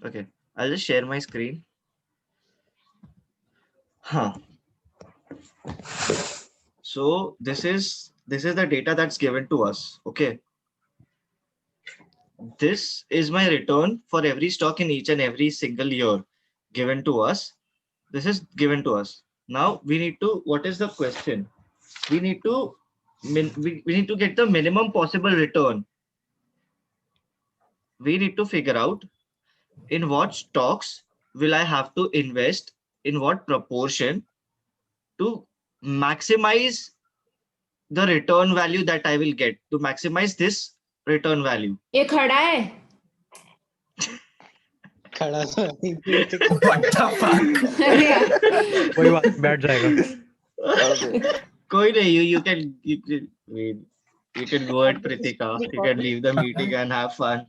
Okay, I'll just share my screen. Huh. So this is the data that's given to us. Okay. This is my return for every stock in each and every single year given to us. This is given to us. Now we need to, what is the question? We need to, we need to get the minimum possible return. We need to figure out in what stocks will I have to invest, in what proportion to maximize the return value that I will get, to maximize this return value. ये खड़ा है खड़ा तो नहीं थी, तो What the fuck? अरे यार, कोई बात नहीं, बैठ जाएगा. कोई नहीं, you can go at Pritika. You can leave the meeting and have fun.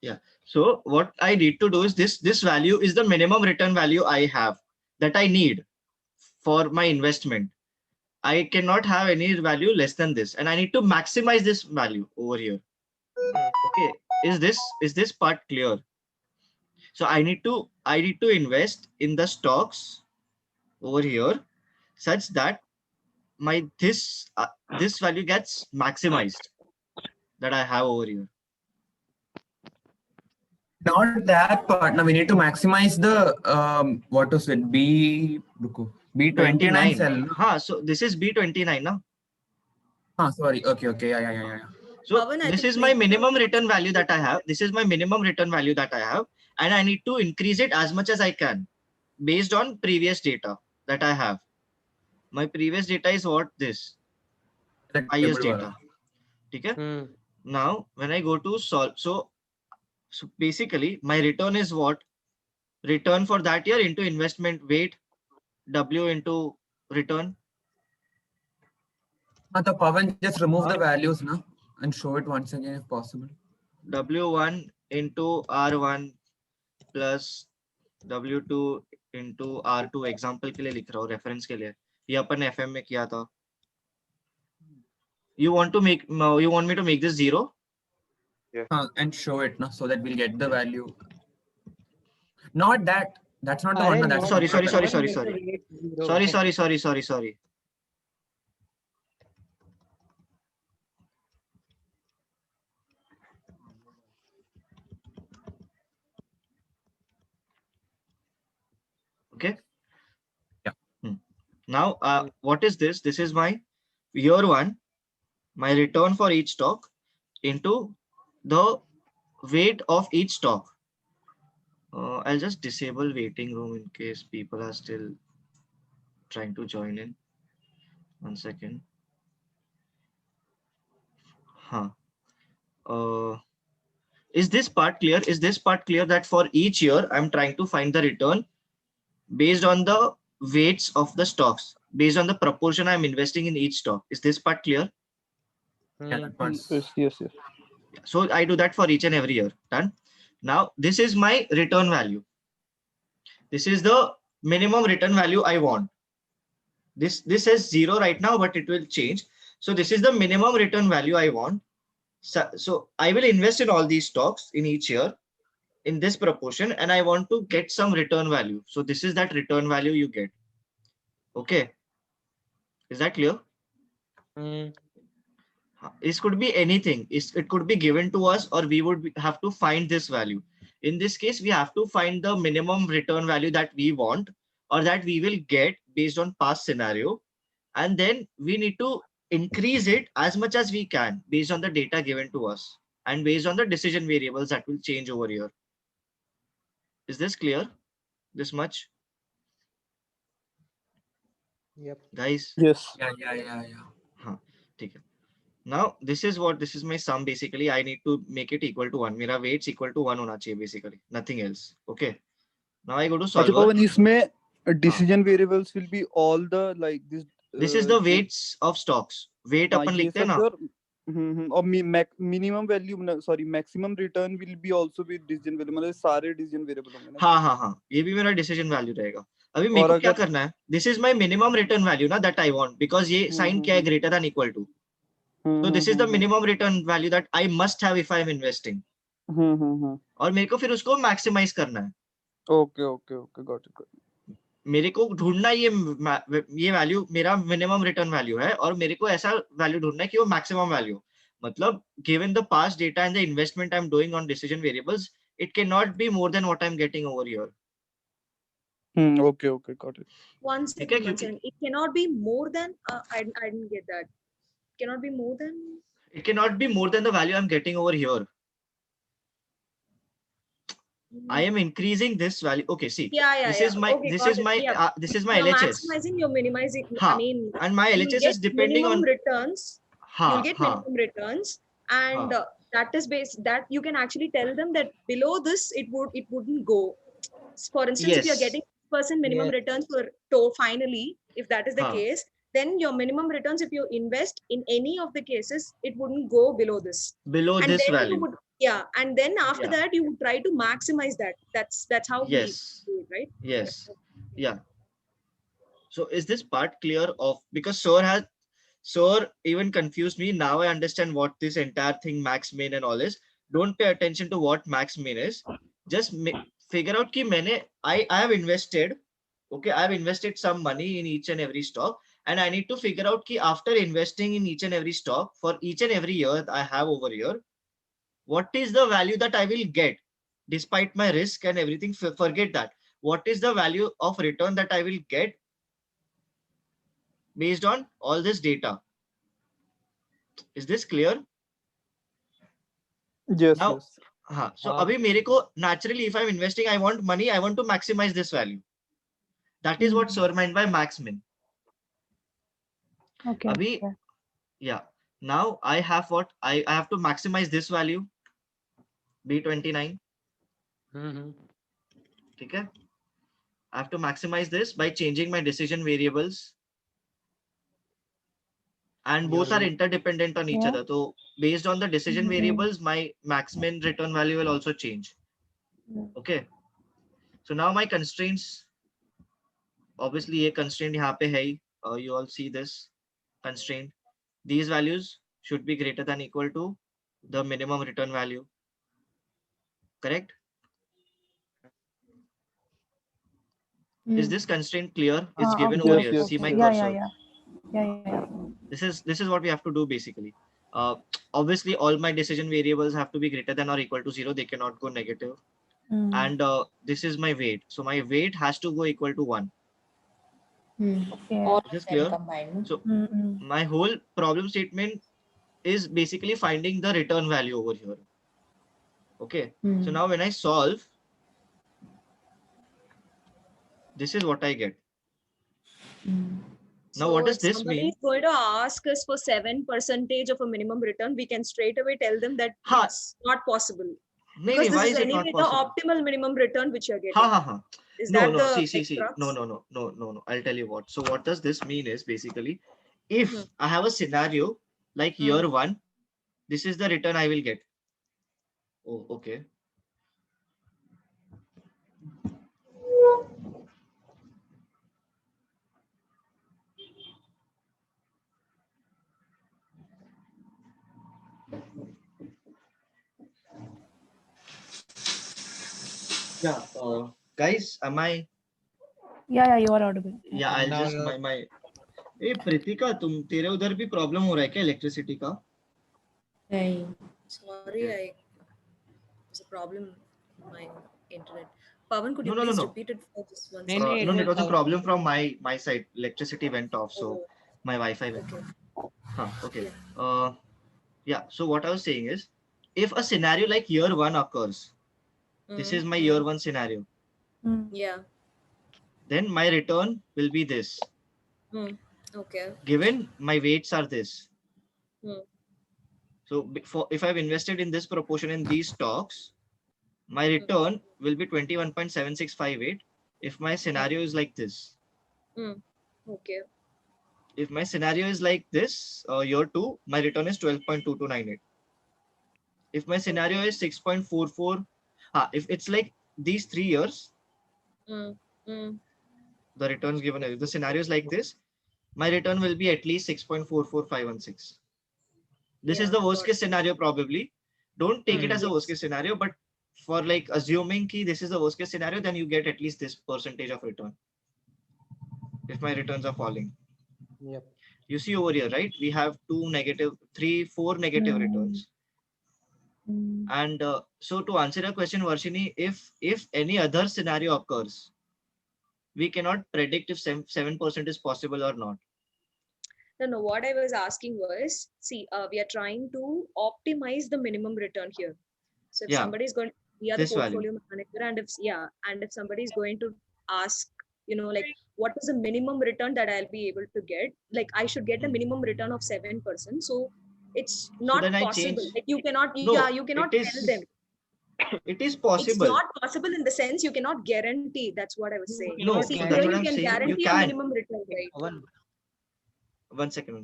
Yeah. So what I need to do is this value is the minimum return value I have, that I need for my investment. I cannot have any value less than this, and I need to maximize this value over here. Okay, is this part clear? So I need to invest in the stocks over here such that my this value gets maximized that I have over here. Not that part. Now we need to maximize the what was it? B29 cell. हाँ, so this is B29 now. Sorry. Okay. Yeah. So Pawan, I this think is my minimum return value that I have. This is my minimum return value that I have, and I need to increase it as much as I can based on previous data that I have. My previous data is what? This highest data. Okay. Now when I go to solve, so basically my return is what? Return for that year into investment weight, W into return. The Pawan, just remove the values now and show it once again if possible. W1 into R1 plus W2 into R2. Example के लिए लिख रहा हूँ, reference के लिए. ये अपन FM में किया था. You want me to make this 0? And show it now so that we'll get the value. Not that. That's not the one. No, that's Sorry. Sorry. Okay. Yeah. Now, what is this? This is my year one, my return for each stock into the weight of each stock. I'll just disable waiting room in case people are still trying to join in. 1 second. Is this part clear? Is this part clear that for each year I'm trying to find the return based on the weights of the stocks, based on the proportion I'm investing in each stock? Is this part clear? Yeah, that part's- Yes. So I do that for each and every year. Done. Now this is my return value. This is the minimum return value I want. This says 0 right now, but it will change. So this is the minimum return value I want. So I will invest in all these stocks in each year in this proportion, and I want to get some return value. So this is that return value you get. Okay. Is that clear? This could be anything. It could be given to us, or we would have to find this value. In this case, we have to find the minimum return value that we want, or that we will get based on past scenario. And then we need to increase it as much as we can based on the data given to us and based on the decision variables that will change over here. Is this clear? This much? Yep. Guys? Yes. Yeah. Okay. Now this is my sum. Basically I need to make it equal to 1. मेरा weights equal to 1 होना चाहिए basically, nothing else. Okay. Now I go to solver. अच्छा पवन, इसमें decision variables will be all the like this. This is the weights of stocks. Weight अपन लिखते हैं ना. और minimum value, sorry, maximum return will be also be decision variable. मतलब सारे decision variable होंगे ना. हाँ. ये भी मेरा decision value रहेगा. अभी मेरे को क्या करना है? This is my minimum return value ना, that I want, because ये sign क्या है, greater than equal to. So this is the minimum return value that I must have if I am investing. और मेरे को फिर उसको maximize करना है. Okay, got it. मेरे को ढूंढना ये वैल्यू मेरा मिनिमम रिटर्न वैल्यू है और मेरे को ऐसा वैल्यू ढूंढना है कि वो मैक्सिमम वैल्यू, मतलब given the past data and the investment I'm doing on decision variables, it cannot be more than what I'm getting over here. Okay, got it. One second. It cannot be more than. I didn't get that. Cannot be more than. It cannot be more than the value I'm getting over here. I am increasing this value. Okay, see. This is my this is my You're LHS. Maximizing, you're minimizing. I mean, and my LHS is depending on returns. You'll get minimum returns, and that is based that you can actually tell them that below this it wouldn't go. For instance, if you're getting % minimum returns for finally, if that is the case, then your minimum returns, if you invest in any of the cases, it wouldn't go below this. Below and this then value. And then after that you would try to maximize that. That's how we do it, right? Yes. Yeah. So is this part clear of, because Sir even confused me. Now I understand what this entire thing max min and all is. Don't pay attention to what max min is. Just figure out कि I have invested, okay, I have invested some money in each and every stock, and I need to figure out कि after investing in each and every stock for each and every year I have over here, what is the value that I will get despite my risk and everything. Forget that. What is the value of return that I will get based on all this data? Is this clear? Yes. Now, so abhi mere ko naturally, if I'm investing, I want money, I want to maximize this value. That is what Sir meant by max min. Okay. Abhi, yeah. Now I have what? I have to maximize this value, B29. Okay. I have to maximize this by changing my decision variables. And both are interdependent on each other. So based on the decision variables, my max min return value will also change. Okay. So now my constraints, obviously a constraint yahan pe hai, you all see this constraint. These values should be greater than equal to the minimum return value. Correct? Is this constraint clear? It's given over here. See my cursor. Yeah. This is what we have to do basically. Obviously all my decision variables have to be greater than or equal to 0. They cannot go negative. And this is my weight. So my weight has to go equal to 1. Okay. Is this clear? So my whole problem statement is basically finding the return value over here. Okay. So now when I solve, this is what I get. Now, what does this mean? Somebody is going to ask us for 7% of a minimum return. We can straight away tell them that it's not possible. Because why this is is it not anyway possible? the optimal minimum return which you're getting. Is No, that no, the see. No. I'll tell you what. So what does this mean is basically, if I have a scenario like year 1, this is the return I will get. Oh, okay. Yeah, guys, am I? Yeah, you are audible. Yeah, I'll just my. Hey, Pritika, तेरे उधर भी problem हो रहा है क्या electricity का? नहीं, sorry, there's a problem in my internet. Pawan, could you please repeat it for just one second? No, it was a problem from my side. Electricity went off, so my Wi-Fi went off. Okay. Yeah. So what I was saying is, if a scenario like year 1 occurs, this is my year 1 scenario. Yeah. Then my return will be this. Okay. Given my weights are this. So if I've invested in this proportion in these stocks, my return will be 21.7658 if my scenario is like this. Okay. If my scenario is like this, year 2, my return is 12.2298. If my scenario is 6.44, if it's like these 3 years, the returns given, if the scenario is like this, my return will be at least 6.44516. This is Yeah, the worst got case scenario probably. Don't take it as a worst Yes. case scenario, but for like assuming ki this is the worst case scenario, then you get at least this percentage of return. If my returns are falling. Yep. You see over here, right? We have 2 negative, 3, 4 negative returns. And so to answer your question, Varshini, if any other scenario occurs, we cannot predict if 7% is possible or not. No, what I was asking was, see, we are trying to optimize the minimum return here. So if Yeah, somebody is going, we are the this value. portfolio manager, and if somebody is going to ask, like, what is the minimum return that I'll be able to get? Like, I should get a minimum return of 7%. So it's So not then I possible. change. Like, you cannot, No, you cannot it tell is. them. It is It's possible. not possible in the sense you cannot guarantee. That's what I was saying. No, See, so here that's what you I'm can saying. You guarantee a can. minimum return, right? One second.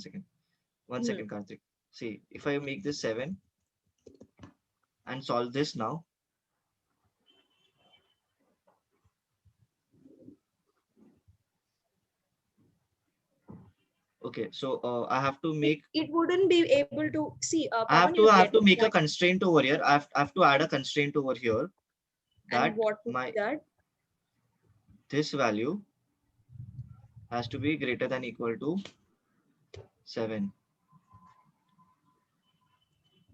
One second, Karthik. See, if I make this 7 and solve this now. Okay, so I have to make. It wouldn't be able to see. I have Pavan, to make a constraint over here. I have to add a constraint over here. That and what would be that? This value has to be greater than equal to 7.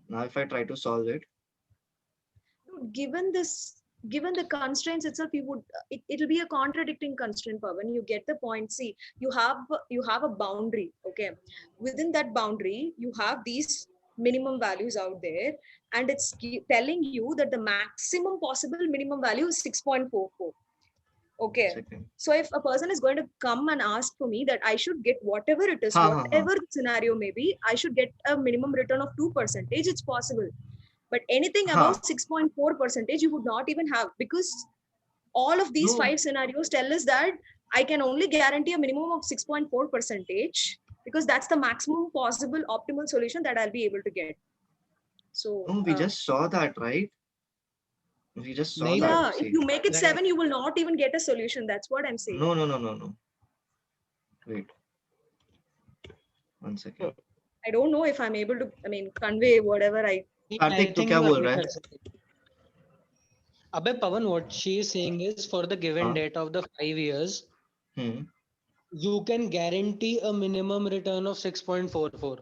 Now, if I try to solve it. Given the constraints itself, it'll be a contradicting constraint, Pavan. You get the point. See, you have a boundary. Okay, within that boundary, you have these minimum values out there, and it's telling you that the maximum possible minimum value is 6.44. Okay. So if a person is going to come and ask for me that I should get whatever it is, whatever the scenario may be, I should get a minimum return of 2%, it's possible. But anything above 6.4%, you would not even have, because all of these 5 scenarios tell us that I can only guarantee a minimum of 6.4%, because that's the maximum possible optimal solution that I'll be able to get. So we just saw that, right? We just saw that. Yeah, if you make it 7, you will not even get a solution. That's what I'm saying. No. Wait. 1 second. I don't know if I'm able to, convey whatever I. Karthik, tu kya bol raha hai? Abhay, Pavan, what she is saying is, for the given date of the 5 years, you can guarantee a minimum return of 6.44.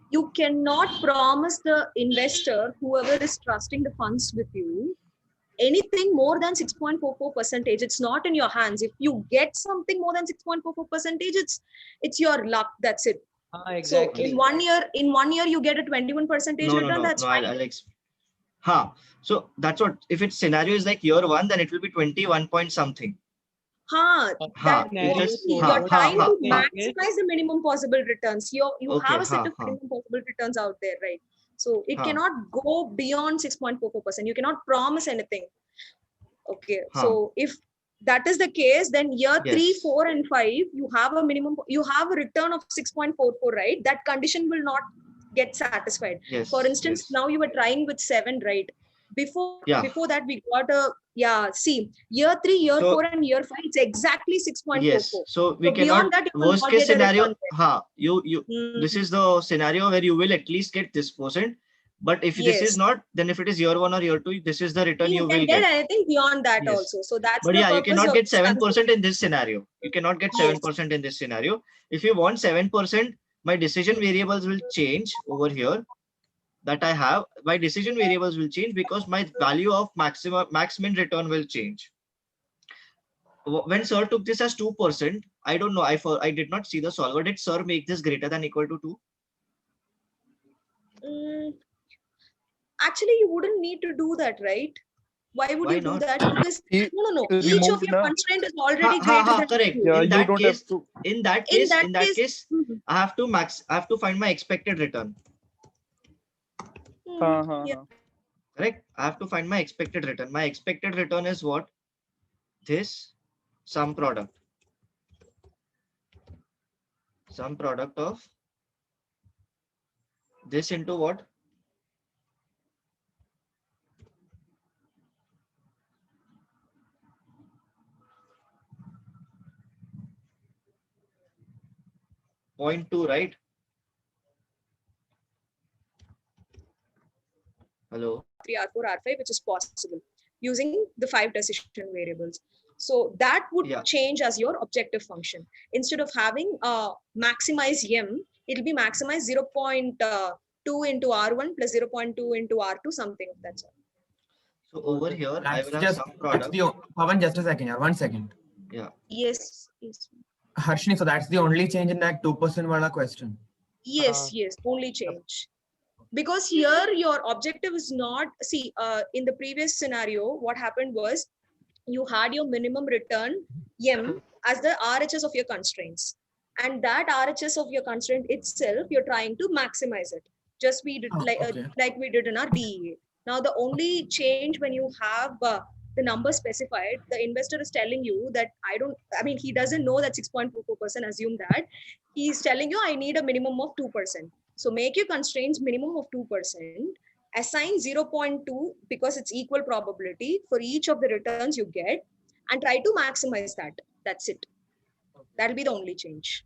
You cannot promise the investor, whoever is trusting the funds with you, anything more than 6.44%. It's not in your hands. If you get something more than 6.44%, it's your luck. That's it. Exactly. So in 1 year, you get a 21% return. That's fine. So that's what, if its scenario is like year 1, then it will be 21 point something. You're trying to maximize the minimum possible returns. You have a set of minimum possible returns out there, right? So it cannot go beyond 6.44%. You cannot promise anything. Okay. So if that is the case, then year 3, 4, and 5, you have a return of 6.44, right? That condition will not get satisfied. For instance, now you were trying with 7, right? Before that, we got year 3, year 4, and year 5, it's exactly 6.44. Yes. So we cannot, that, worst case scenario, this is the scenario where you will at least get this percent. But if this is not, then if it is year 1 or year 2, this is the return you will get. Anything beyond that also. So that's but you cannot get 7% in this scenario. You cannot get 7% in this scenario. If you want 7%, my decision variables will change over here. That I have, my decision variables will change because my value of max min return will change. When sir took this as 2%, I don't know, I did not see the solver. Did sir make this greater than equal to 2? Actually, you wouldn't need to do that, right? Why would you do that? Because no. Each of your constraint is already greater than correct. Yeah, in that case, I have to find my expected return. Correct. I have to find my expected return. My expected return is what? This sum product of this into what? Point 2, right? Hello. R3, R4, R5, which is possible using the 5 decision variables. So that would change as your objective function. Instead of having maximize m, it will be maximize 0.2 into R1 plus 0.2 into R2, something of that sort. So over here, that's I will have just, some product. Pavan, just a second here, 1 second. Yeah. Yes. Harshini, so that's the only change in that 2% wala question? Yes, only change. Because here your objective is not, see, in the previous scenario, what happened was you had your minimum return M as the RHS of your constraints. And that RHS of your constraint itself, you're trying to maximize it. Just we did like we did in our DEA. Now, the only change when you have the number specified, the investor is telling you that he doesn't know that 6.44%, assume that. He's telling you, I need a minimum of 2%. So make your constraints minimum of 2%, assign 0.2 because it's equal probability for each of the returns you get, and try to maximize that. That's it. That'll be the only change.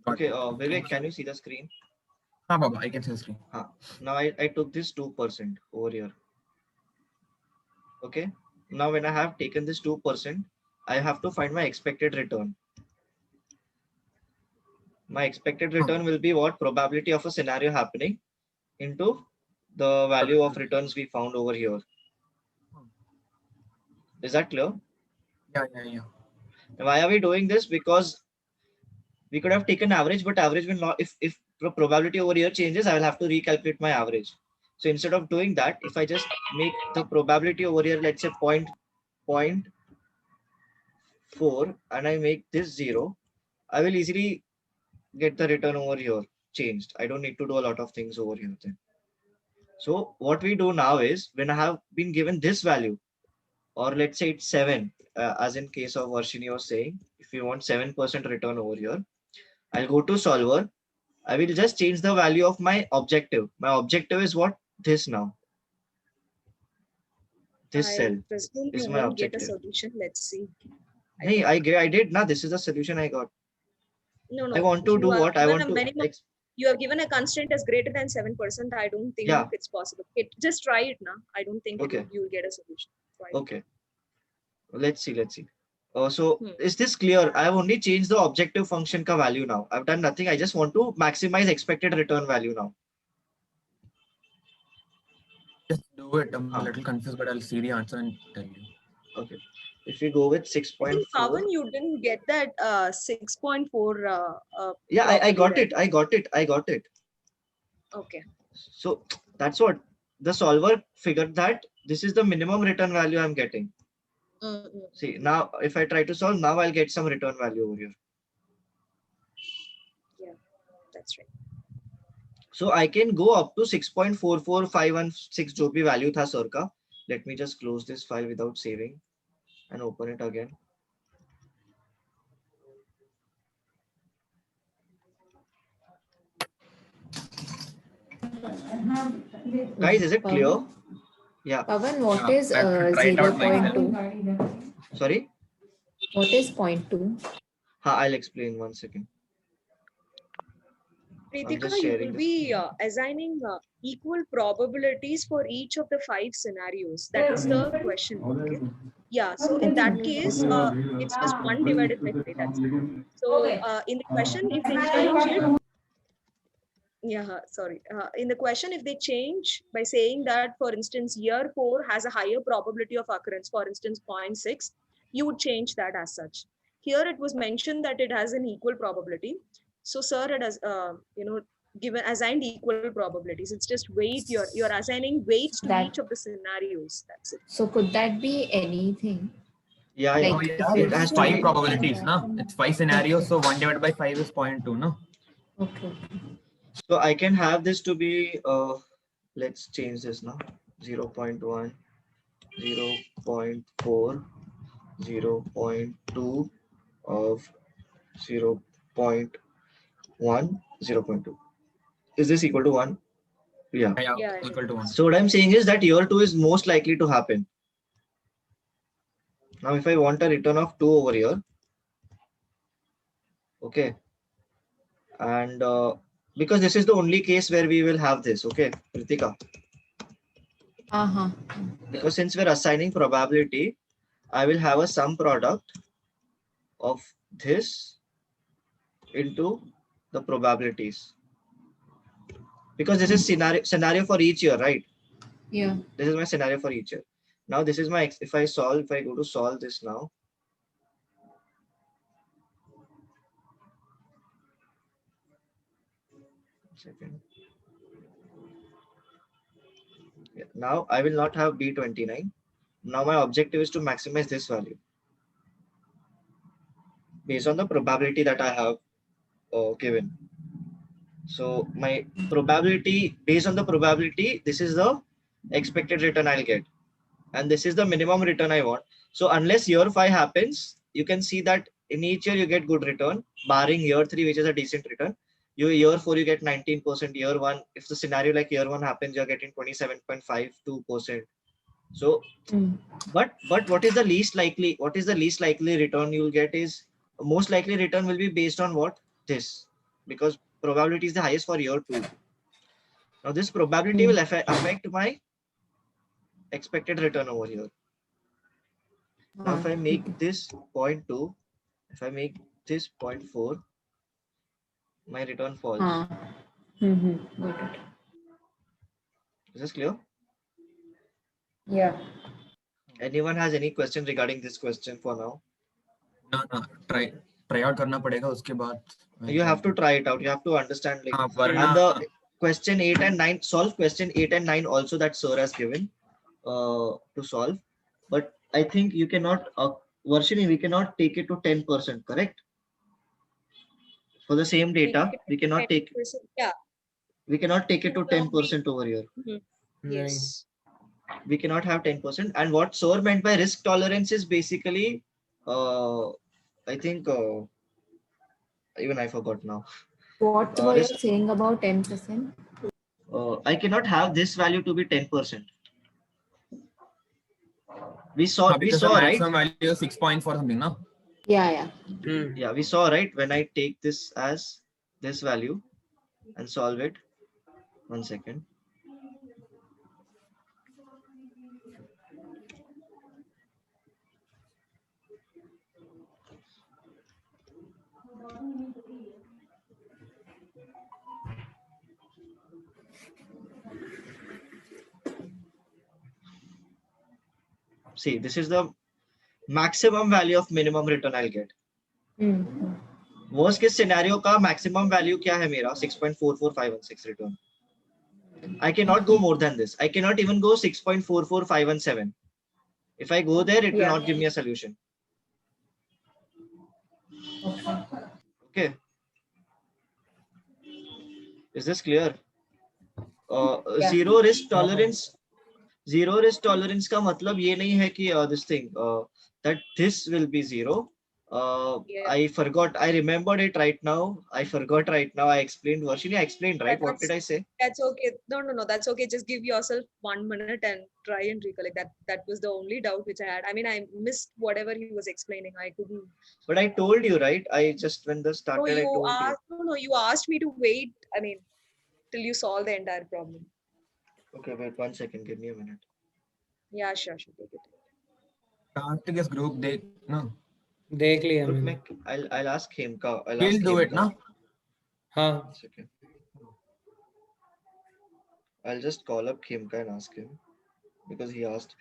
Okay, Vivek, can you see the screen? Baba, I can see the screen. Now I took this 2% over here. Okay. Now when I have taken this 2%, I have to find my expected return. My expected return will be what probability of a scenario happening into the value of returns we found over here. Is that clear? Yeah. Why are we doing this? Because we could have taken average, but average will not, if the probability over here changes, I will have to recalculate my average. So instead of doing that, if I just make the probability over here, let's say 0.4, and I make this 0, I will easily get the return over here changed. I don't need to do a lot of things over here then. So what we do now is, when I have been given this value, or let's say it's 7, as in case of Varshini was saying, if you want 7% return over here, I'll go to solver. I will just change the value of my objective. My objective is what? This now. This cell is my objective. Get a solution. Let's see. Hey, I did. Now this is the solution I got. No. I want to do what I want to. You have given a constraint as greater than 7%. I don't think it's possible. Just try it now. I don't think you will get a solution. Okay. Let's see. So is this clear? I have only changed the objective function ka value now. I've done nothing. I just want to maximize expected return value now. Just do it. I'm a little confused, but I'll see the answer and tell you. Okay. If we go with 6.4. Pavan, you didn't get that 6.4. Yeah, I got it. I got it. Okay. So that's what the solver figured, that this is the minimum return value I'm getting. See, now if I try to solve, now I'll get some return value over here. Yeah, that's right. So I can go up to 6.44516 jo bhi value tha sir ka. Let me just close this file without saving and open it again. Guys, is it clear? Yeah. Pavan, what is 0.2? Sorry? What is 0.2? I'll explain 1 second. Pritika, you will be assigning equal probabilities for each of the 5 scenarios. That is the question. Okay. Yeah. So in that case, it's just 1 divided by 3. That's it. So in the question, if they change it, in the question, if they change by saying that, for instance, year 4 has a higher probability of occurrence, for instance, 0.6, you would change that as such. Here it was mentioned that it has an equal probability. So sir had assigned equal probabilities. It's just weight. You're assigning weights to each of the scenarios. That's it. So could that be anything? Yeah, like, it has 5 probabilities, no? It's 5 scenarios, so 1 divided by 5 is 0.2, no? Okay. So I can have this to be, let's change this now, 0.1, 0.4, 0.2 of 0.1, 0.2. Is this equal to 1? Yeah. Equal to 1. So what I'm saying is that year 2 is most likely to happen. Now, if I want a return of 2 over here, okay, and because this is the only case where we will have this, okay, Pritika. Because since we're assigning probability, I will have a sum product of this into the probabilities. Because this is scenario for each year, right? Yeah. This is my scenario for each year. Now this is my, if I go to solve this now. Second. Yeah, now I will not have B29. Now my objective is to maximize this value based on the probability that I have given. So my probability, based on the probability, this is the expected return I'll get. And this is the minimum return I want. So unless year 5 happens, you can see that in each year you get good return, barring year 3, which is a decent return. Year 4, you get 19%. Year 1, if the scenario like year 1 happens, you're getting 27.52%. So, but what is the least likely? What is the least likely return you'll get is most likely return will be based on what? This, because probability is the highest for year 2. Now this probability will affect my expected return over here. Now if I make this 0.2, if I make this 0.4, my return falls. Got it. Is this clear? Yeah. Anyone has any question regarding this question for now? No, try out करना पड़ेगा उसके बाद. You have to try it out. You have to understand and the question 8 and 9, solve question 8 and 9 also that sir has given to solve. But I think you cannot, Varshini, we cannot take it to 10%, correct? For the same data, we cannot take. Yeah. We cannot take it to 10% over here. Yes. We cannot have 10%. And what sir meant by risk tolerance is basically, I think, even I forgot now. What were you saying about 10%? I cannot have this value to be 10%. We saw, right? Maximum value is 6.4 something, no? Yeah. Yeah, we saw, right? When I take this as this value and solve it. 1 second. See, this is the maximum value of minimum return I'll get. Worst case scenario का maximum value क्या है मेरा? 6.44516 return. I cannot go more than this. I cannot even go 6.44517. If I go there, it will not give me a solution. Okay. Is this clear? Zero risk tolerance. Zero risk tolerance का मतलब ये नहीं है कि this thing that this will be zero. I forgot. I remembered it right now. I forgot right now. I explained. Varshini, I explained, right? What did I say? That's okay. No. That's okay. Just give yourself 1 minute and try and recollect. That was the only doubt which I had. I mean, I missed whatever he was explaining. I couldn't. But I told you, right? I just when the started. You asked me to wait. I mean, till you solve the entire problem. Okay, wait 1 second. Give me a minute. Yeah, sure. Take it. Target group देख ना. देख लिया मैंने. I'll ask him. He'll do it ना. हाँ. Okay. I'll just call up Khemka and ask him because he asked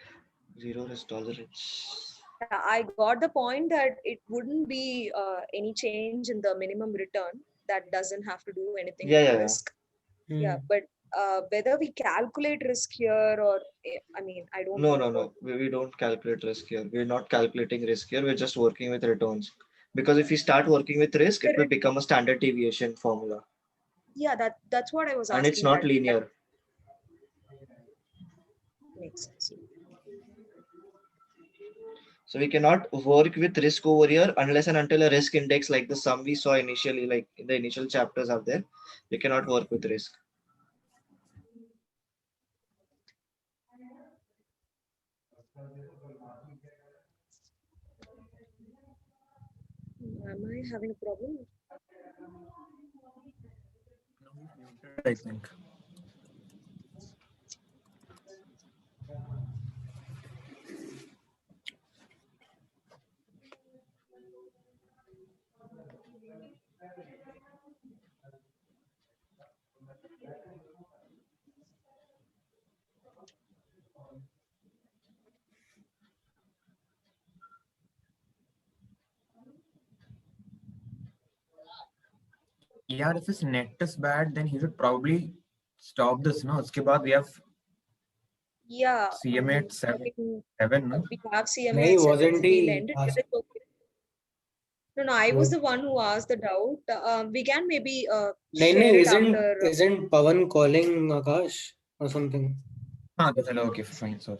zero risk tolerance. I got the point that it wouldn't be any change in the minimum return. That doesn't have to do anything with risk. Yeah, but whether we calculate risk here or I mean, I don't know. No. We don't calculate risk here. We're not calculating risk here. We're just working with returns. Because if we start working with risk, it will become a standard deviation formula. Yeah, that's what I was asking. And it's not linear. Makes sense. So we cannot work with risk over here unless and until a risk index like the sum we saw initially, like in the initial chapters are there. We cannot work with risk. Am I having a problem? I think. Yeah, if his net is bad, then he should probably stop this. No, उसके बाद we have Yeah. CMA at 7, no? We have CMA नहीं, at 7. wasn't We'll he end it asked? with it. Okay. No, I was the one who asked the doubt. We can maybe नहीं share नहीं, it after. isn't Pawan calling Akash or something? हाँ तो चलो, okay, fine, sorry.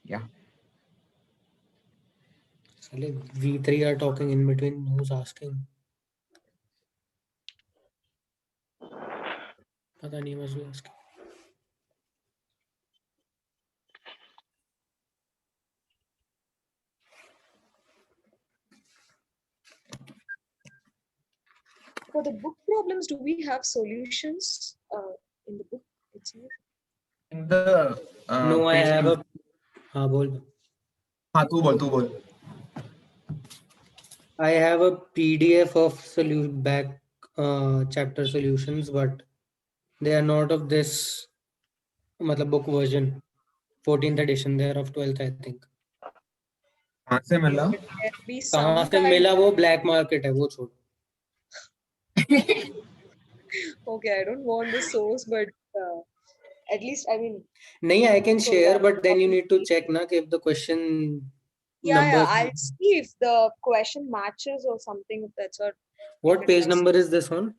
Yeah. We three are talking in between. Who's asking? पता नहीं, must be asking. For the book problems, do we have solutions in the book itself? In the No, I have a. हाँ बोल. हाँ तू बोल. I have a PDF of back chapter solutions, but they are not of this मतलब book version. 14th edition. They are of 12th, I think. कहाँ से मिला? कहाँ से मिला वो black market है, वो छोड़. Okay, I don't want the source, but at least I mean. नहीं, I can share, but then you need to check ना कि if the question. Yeah, I'll see if the question matches or something. If that's what. What page number is this one?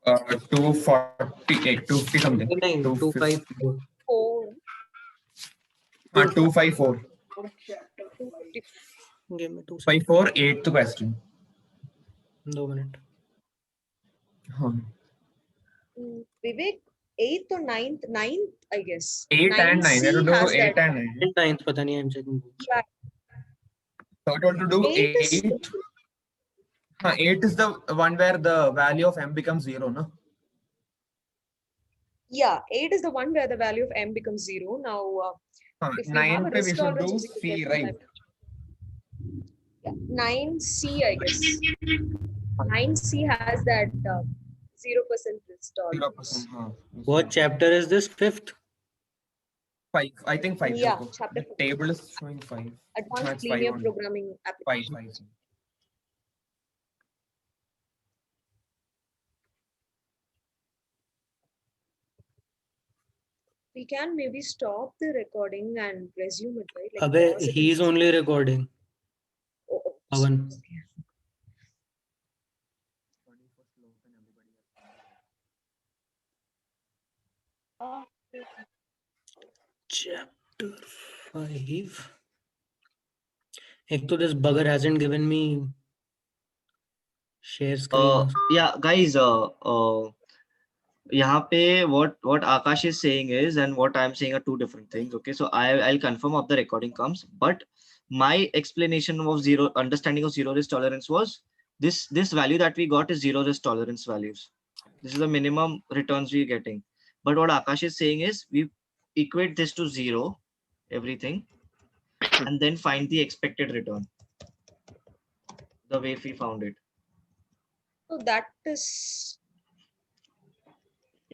248, 250 something. 254. 254. Give me 2 54, 8th question. 2 minutes. Vivek, 8th or 9th? 9th, I guess. 8 and 9. I don't know 8 and 9. 9th, पता नहीं, I'm checking. Yeah. So I want to do 8. 8 is the one where the value of m becomes 0, no? Yeah, 8 is the one where the value of m becomes 0. Now, if 9 we should do C, right? Yeah, 9C, I guess. 9C has that 0% risk tolerance. 0%. What chapter is this? 5th? 5. I think 5. Yeah, chapter 5. Table is showing 5. Advanced linear programming application. 5. We can maybe stop the recording and resume it, right? Like Abhay, he is only recording. Pawan. Chapter 5. एक तो this bugger hasn't given me share screen. Yeah, guys. यहाँ पे what Akash is saying is and what I'm saying are two different things. Okay, so I'll confirm if the recording comes, but my explanation of understanding of zero risk tolerance was this value that we got is zero risk tolerance values. This is the minimum returns we're getting. But what Akash is saying is we equate this to 0, everything, and then find the expected return. The way we found it. So that is.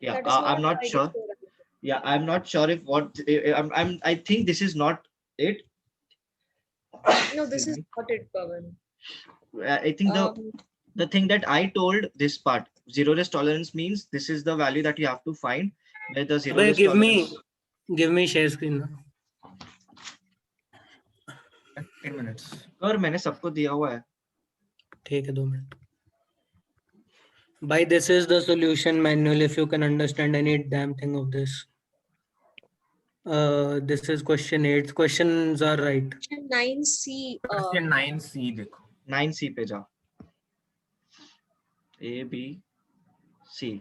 Yeah, I'm not sure. Yeah, I'm not sure if what I think this is not it. No, this is not it, Pawan. I think the thing that I told this part, zero risk tolerance means this is the value that you have to find where the zero risk tolerance. Give me share screen. 10 minutes. और मैंने सबको दिया हुआ है. ठीक है, 2 minute. By this is the solution manual if you can understand any damn thing of this. This is question 8. Questions are right. Question 9C. Question 9C देखो. 9C पे जा. A, B, C.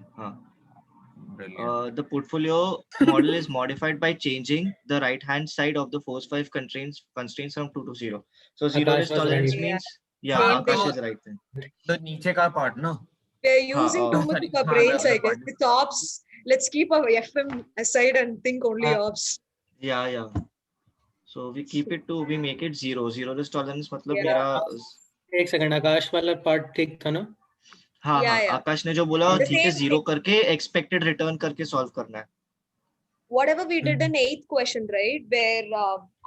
The portfolio model is modified by changing the right-hand side of the force 5 constraints from 2 to 0. So zero risk tolerance means Akash is right then. The नीचे का part ना. We're using too much of our brains, I guess. With ops, let's keep our FM aside and think only ops. Yeah. So we keep it to, we make it 0. Zero risk tolerance मतलब मेरा. एक second, आकाश वाला part ठीक था ना? हाँ, आकाश ने जो बोला ठीक है, 0 करके expected return करके solve करना है. Whatever we did in 8th question, right? Where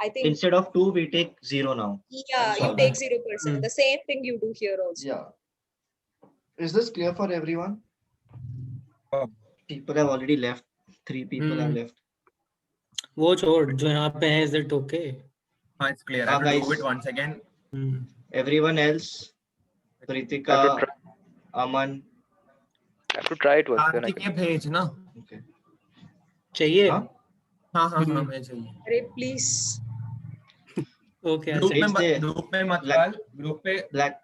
I think instead of 2 we take 0 now. Yeah, you take 0%. The same thing you do here also. Yeah. Is this clear for everyone? People have already left. 3 people have left. वो छोड़ जो यहाँ पे है, is it okay? It's clear. I have to do guys. it once again. Everyone else, Pritika, Aman. I have to try it once. Then I Kartik can. के भेज ना. Okay. चाहिए? हाँ मैं चाहिए. अरे please. Okay. ग्रुप में मत डाल. ग्रुप पे Black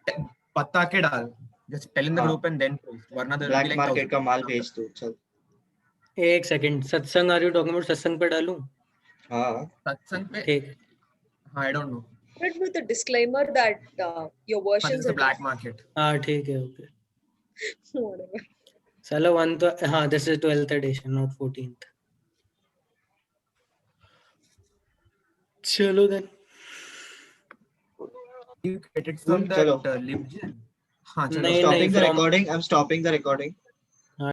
पता के डाल. Just tell in the group and then post. वरना there will black be like market 1000. का माल भेज दो. चल. एक सेकंड, सत्संग are you talking about सत्संग पे डालूं? हाँ. सत्संग पे. ठीक. I don't know. But with a disclaimer that your But versions it's the are black market. हाँ ठीक है, okay. whatever. साला 1 तो हाँ, this is 12th edition, not 14th. चलो then. You get it from चलो. that LibGen. हाँ चलो. नहीं, Stopping the from- recording. I'm stopping the recording.